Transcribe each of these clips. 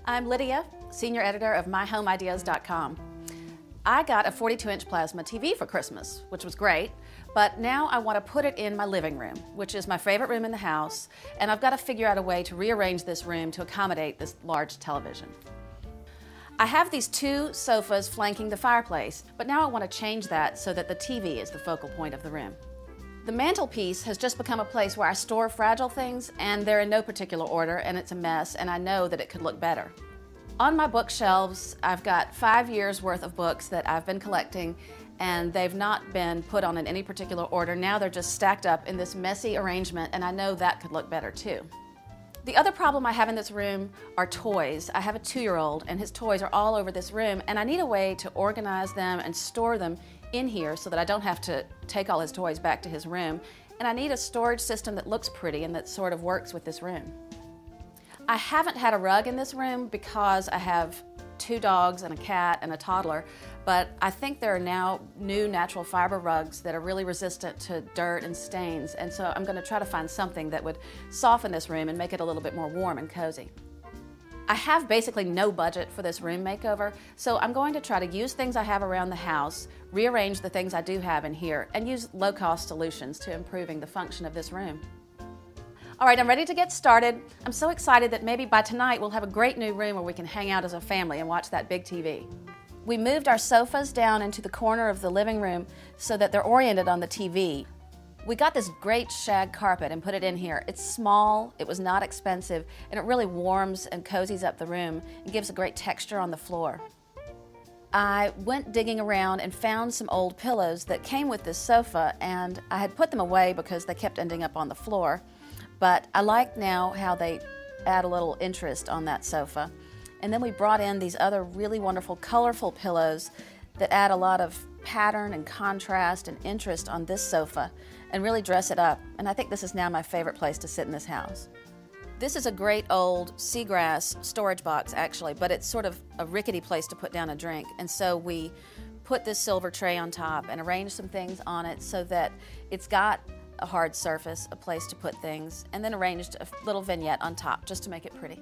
I'm Lydia, senior editor of myhomeideas.com. I got a 42-inch plasma TV for Christmas, which was great, but now I want to put it in my living room, which is my favorite room in the house, and I've got to figure out a way to rearrange this room to accommodate this large television. I have these two sofas flanking the fireplace, but now I want to change that so that the TV is the focal point of the room. The mantelpiece has just become a place where I store fragile things, and they're in no particular order, and it's a mess, and I know that it could look better. On my bookshelves, I've got 5 years worth of books that I've been collecting, and they've not been put on in any particular order. Now they're just stacked up in this messy arrangement, and I know that could look better too. The other problem I have in this room are toys. I have a 2-year-old, and his toys are all over this room, and I need a way to organize them and store them in here so that I don't have to take all his toys back to his room. And I need a storage system that looks pretty and that sort of works with this room. I haven't had a rug in this room because I have 2 dogs and a cat and a toddler, but I think there are now new natural fiber rugs that are really resistant to dirt and stains, and so I'm going to try to find something that would soften this room and make it a little bit more warm and cozy. I have basically no budget for this room makeover, so I'm going to try to use things I have around the house, rearrange the things I do have in here, and use low-cost solutions to improving the function of this room. All right, I'm ready to get started. I'm so excited that maybe by tonight we'll have a great new room where we can hang out as a family and watch that big TV. We moved our sofas down into the corner of the living room so that they're oriented on the TV. We got this great shag carpet and put it in here. It's small, it was not expensive, and it really warms and cozies up the room and gives a great texture on the floor. I went digging around and found some old pillows that came with this sofa, and I had put them away because they kept ending up on the floor. But I like now how they add a little interest on that sofa. And then we brought in these other really wonderful, colorful pillows that add a lot of pattern and contrast and interest on this sofa and really dress it up. And I think this is now my favorite place to sit in this house. This is a great old seagrass storage box, actually, but it's sort of a rickety place to put down a drink. And so we put this silver tray on top and arranged some things on it so that it's got a hard surface, a place to put things, and then arranged a little vignette on top just to make it pretty.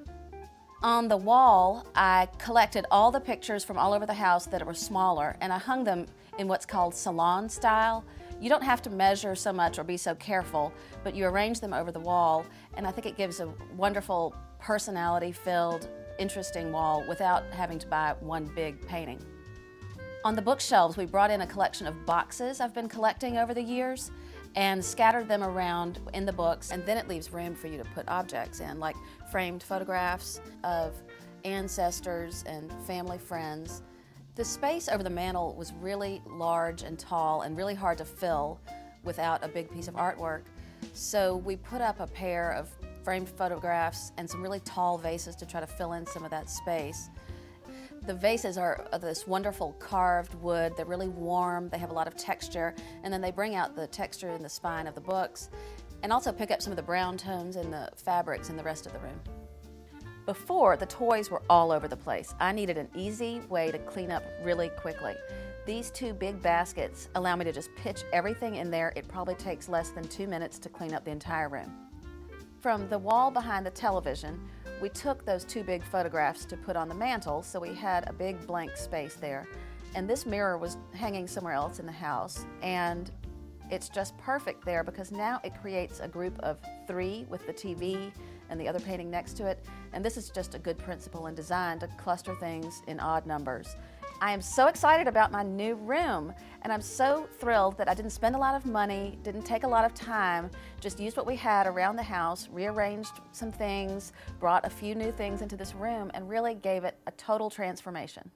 On the wall, I collected all the pictures from all over the house that were smaller, and I hung them in what's called salon style. You don't have to measure so much or be so careful, but you arrange them over the wall, and I think it gives a wonderful, personality-filled, interesting wall without having to buy one big painting. On the bookshelves, we brought in a collection of boxes I've been collecting over the years and scattered them around in the books, and then it leaves room for you to put objects in, like framed photographs of ancestors and family friends. The space over the mantel was really large and tall and really hard to fill without a big piece of artwork. So we put up a pair of framed photographs and some really tall vases to try to fill in some of that space. The vases are of this wonderful carved wood. They're really warm, they have a lot of texture, and then they bring out the texture in the spine of the books and also pick up some of the brown tones in the fabrics in the rest of the room. Before, the toys were all over the place. I needed an easy way to clean up really quickly. These 2 big baskets allow me to just pitch everything in there. It probably takes less than 2 minutes to clean up the entire room. From the wall behind the television, we took those 2 big photographs to put on the mantel, so we had a big blank space there. And this mirror was hanging somewhere else in the house, and it's just perfect there because now it creates a group of 3 with the TV and the other painting next to it. And this is just a good principle in design to cluster things in odd numbers. I am so excited about my new room, and I'm so thrilled that I didn't spend a lot of money, didn't take a lot of time, just used what we had around the house, rearranged some things, brought a few new things into this room, and really gave it a total transformation.